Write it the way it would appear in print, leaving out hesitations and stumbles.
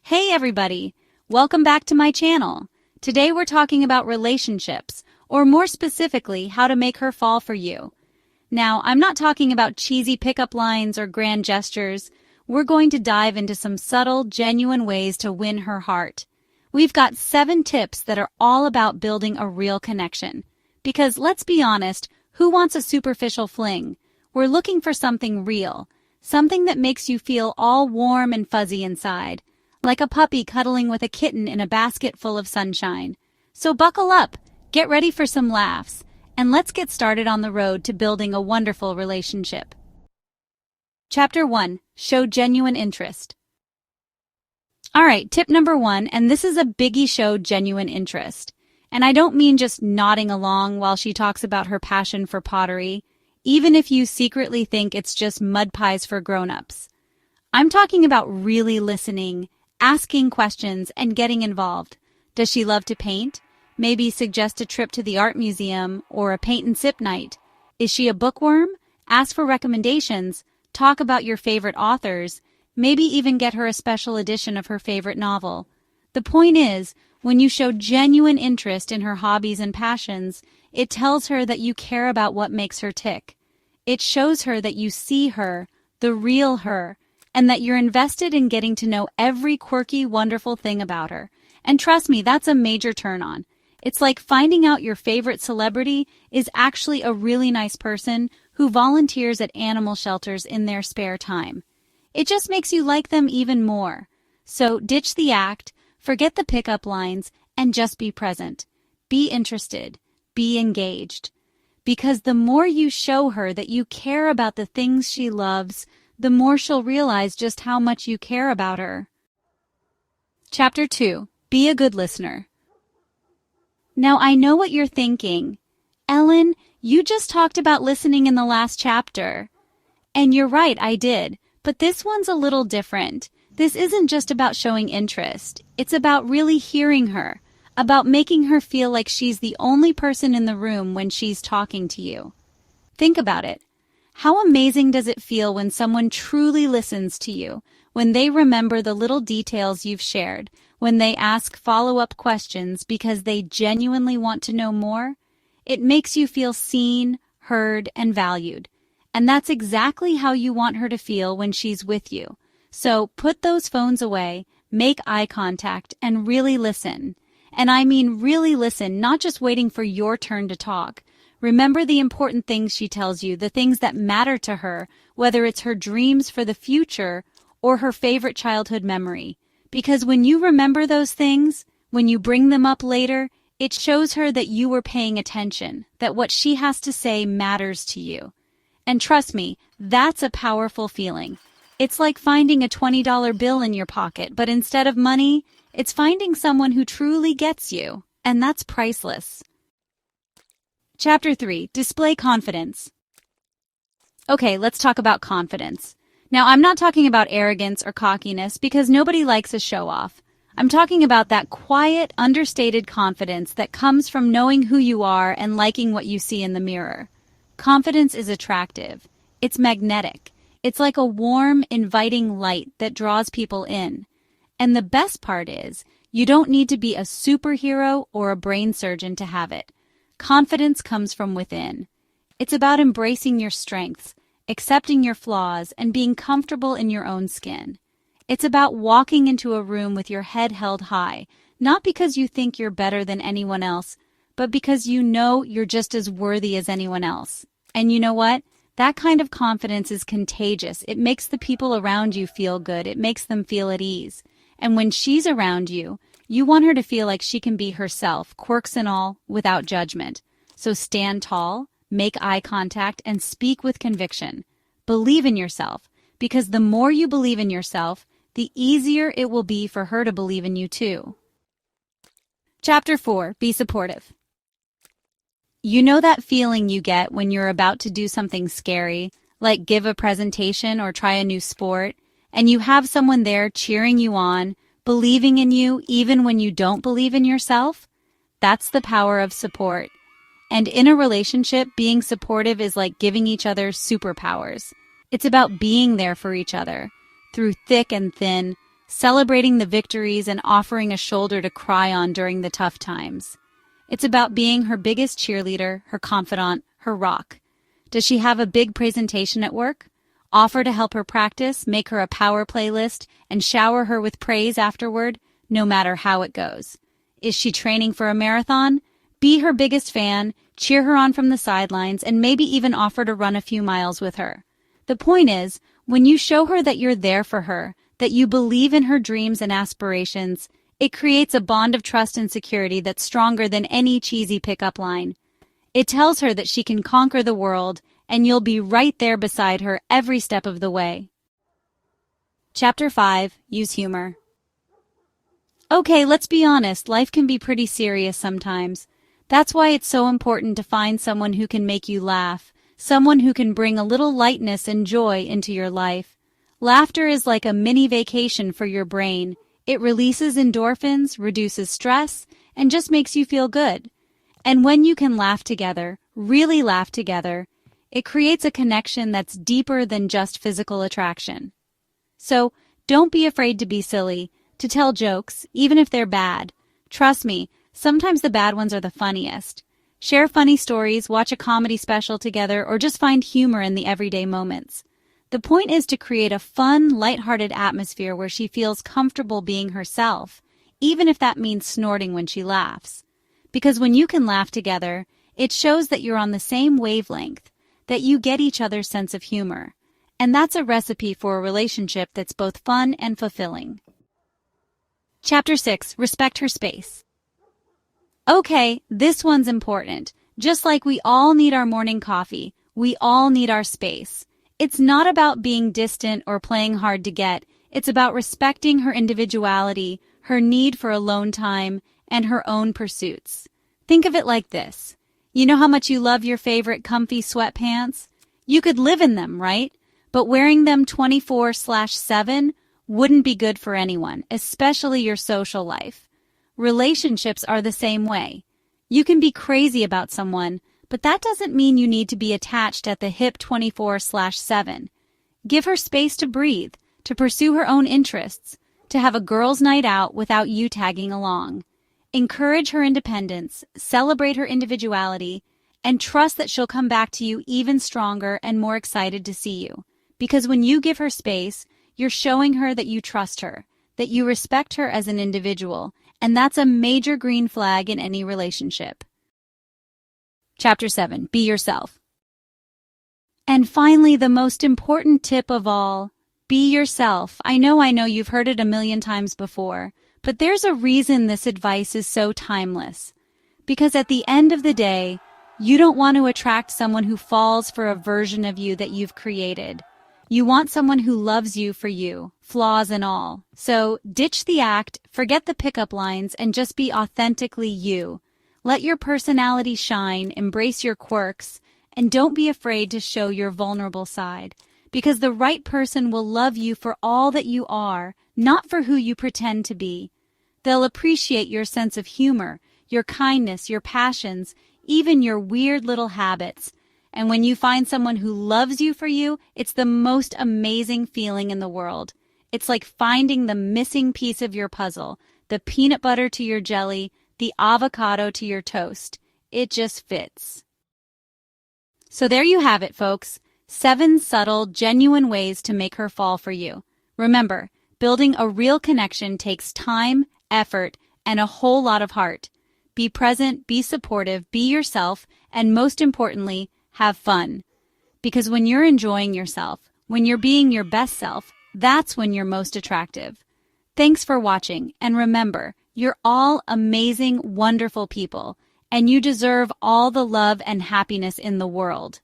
Hey everybody! Welcome back to my channel. Today we're talking about relationships, or more specifically, how to make her fall for you. Now, I'm not talking about cheesy pickup lines or grand gestures. We're going to dive into some subtle, genuine ways to win her heart. We've got 7 tips that are all about building a real connection. Because let's be honest, who wants a superficial fling? We're looking for something real, something that makes you feel all warm and fuzzy inside, like a puppy cuddling with a kitten in a basket full of sunshine. So buckle up, get ready for some laughs, and let's get started on the road to building a wonderful relationship. Chapter 1. Show genuine interest. Alright, tip number 1, and this is a biggie: show genuine interest. And I don't mean just nodding along while she talks about her passion for pottery, even if you secretly think it's just mud pies for grown-ups. I'm talking about really listening, asking questions, and getting involved. Does she love to paint? Maybe suggest a trip to the art museum or a paint and sip night. Is she a bookworm? Ask for recommendations, talk about your favorite authors, maybe even get her a special edition of her favorite novel. The point is, when you show genuine interest in her hobbies and passions, it tells her that you care about what makes her tick. It shows her that you see her, the real her, and that you're invested in getting to know every quirky, wonderful thing about her. And trust me, that's a major turn-on. It's like finding out your favorite celebrity is actually a really nice person who volunteers at animal shelters in their spare time. It just makes you like them even more. So ditch the act, forget the pickup lines, and just be present. Be interested. Be engaged. Because the more you show her that you care about the things she loves, the more she'll realize just how much you care about her. Chapter 2. Be a good listener. Now, I know what you're thinking. Ellen, you just talked about listening in the last chapter. And you're right, I did. But this one's a little different. This isn't just about showing interest. It's about really hearing her, about making her feel like she's the only person in the room when she's talking to you. Think about it. How amazing does it feel when someone truly listens to you, when they remember the little details you've shared, when they ask follow-up questions because they genuinely want to know more? It makes you feel seen, heard, and valued. And that's exactly how you want her to feel when she's with you. So put those phones away, make eye contact, and really listen. And I mean really listen, not just waiting for your turn to talk. Remember the important things she tells you, the things that matter to her, whether it's her dreams for the future or her favorite childhood memory. Because when you remember those things, when you bring them up later, it shows her that you were paying attention, that what she has to say matters to you. And trust me, that's a powerful feeling. It's like finding a $20 bill in your pocket, but instead of money, it's finding someone who truly gets you, and that's priceless. Chapter 3. Display confidence. Okay, let's talk about confidence. Now, I'm not talking about arrogance or cockiness because nobody likes a show-off. I'm talking about that quiet, understated confidence that comes from knowing who you are and liking what you see in the mirror. Confidence is attractive. It's magnetic. It's like a warm, inviting light that draws people in. And the best part is, you don't need to be a superhero or a brain surgeon to have it. Confidence comes from within. It's about embracing your strengths, accepting your flaws, and being comfortable in your own skin. It's about walking into a room with your head held high, not because you think you're better than anyone else, but because you know you're just as worthy as anyone else. And you know what? That kind of confidence is contagious. It makes the people around you feel good. It makes them feel at ease. And when she's around you, you want her to feel like she can be herself, quirks and all, without judgment. So stand tall, make eye contact, and speak with conviction. Believe in yourself, because the more you believe in yourself, the easier it will be for her to believe in you too. Chapter 4. Be supportive. You know that feeling you get when you're about to do something scary, like give a presentation or try a new sport, and you have someone there cheering you on, believing in you even when you don't believe in yourself? That's the power of support. And in a relationship, being supportive is like giving each other superpowers. It's about being there for each other, through thick and thin, celebrating the victories and offering a shoulder to cry on during the tough times. It's about being her biggest cheerleader, her confidant, her rock. Does she have a big presentation at work? Offer to help her practice, make her a power playlist, and shower her with praise afterward, no matter how it goes. Is she training for a marathon? Be her biggest fan, cheer her on from the sidelines, and maybe even offer to run a few miles with her. The point is, when you show her that you're there for her, that you believe in her dreams and aspirations, it creates a bond of trust and security that's stronger than any cheesy pickup line. It tells her that she can conquer the world, and you'll be right there beside her every step of the way. Chapter 5. Use humor. Okay, let's be honest, life can be pretty serious sometimes. That's why it's so important to find someone who can make you laugh, someone who can bring a little lightness and joy into your life. Laughter is like a mini vacation for your brain. It releases endorphins, reduces stress, and just makes you feel good. And when you can laugh together, really laugh together, it creates a connection that's deeper than just physical attraction. So, don't be afraid to be silly, to tell jokes, even if they're bad. Trust me, sometimes the bad ones are the funniest. Share funny stories, watch a comedy special together, or just find humor in the everyday moments. The point is to create a fun, lighthearted atmosphere where she feels comfortable being herself, even if that means snorting when she laughs. Because when you can laugh together, it shows that you're on the same wavelength, that you get each other's sense of humor. And that's a recipe for a relationship that's both fun and fulfilling. Chapter 6. Respect her space. Okay, this one's important. Just like we all need our morning coffee, we all need our space. It's not about being distant or playing hard to get. It's about respecting her individuality, her need for alone time, and her own pursuits. Think of it like this. You know how much you love your favorite comfy sweatpants? You could live in them, right? But wearing them 24/7 wouldn't be good for anyone, especially your social life. Relationships are the same way. You can be crazy about someone, but that doesn't mean you need to be attached at the hip 24/7. Give her space to breathe, to pursue her own interests, to have a girls' night out without you tagging along. Encourage her independence, celebrate her individuality, and trust that she'll come back to you even stronger and more excited to see you. Because when you give her space, you're showing her that you trust her, that you respect her as an individual, and that's a major green flag in any relationship. Chapter 7. Be yourself. And finally, the most important tip of all, be yourself. I know you've heard it a million times before, but there's a reason this advice is so timeless. Because at the end of the day, you don't want to attract someone who falls for a version of you that you've created. You want someone who loves you for you, flaws and all. So ditch the act, forget the pickup lines, and just be authentically you. Let your personality shine, embrace your quirks, and don't be afraid to show your vulnerable side. Because the right person will love you for all that you are, not for who you pretend to be. They'll appreciate your sense of humor, your kindness, your passions, even your weird little habits. And when you find someone who loves you for you, it's the most amazing feeling in the world. It's like finding the missing piece of your puzzle, the peanut butter to your jelly, the avocado to your toast. It just fits. So there you have it, folks. 7 subtle, genuine ways to make her fall for you. Remember, building a real connection takes time, effort, and a whole lot of heart. Be present, be supportive, be yourself, and most importantly, have fun. Because when you're enjoying yourself, when you're being your best self, that's when you're most attractive. Thanks for watching, and remember, you're all amazing, wonderful people, and you deserve all the love and happiness in the world.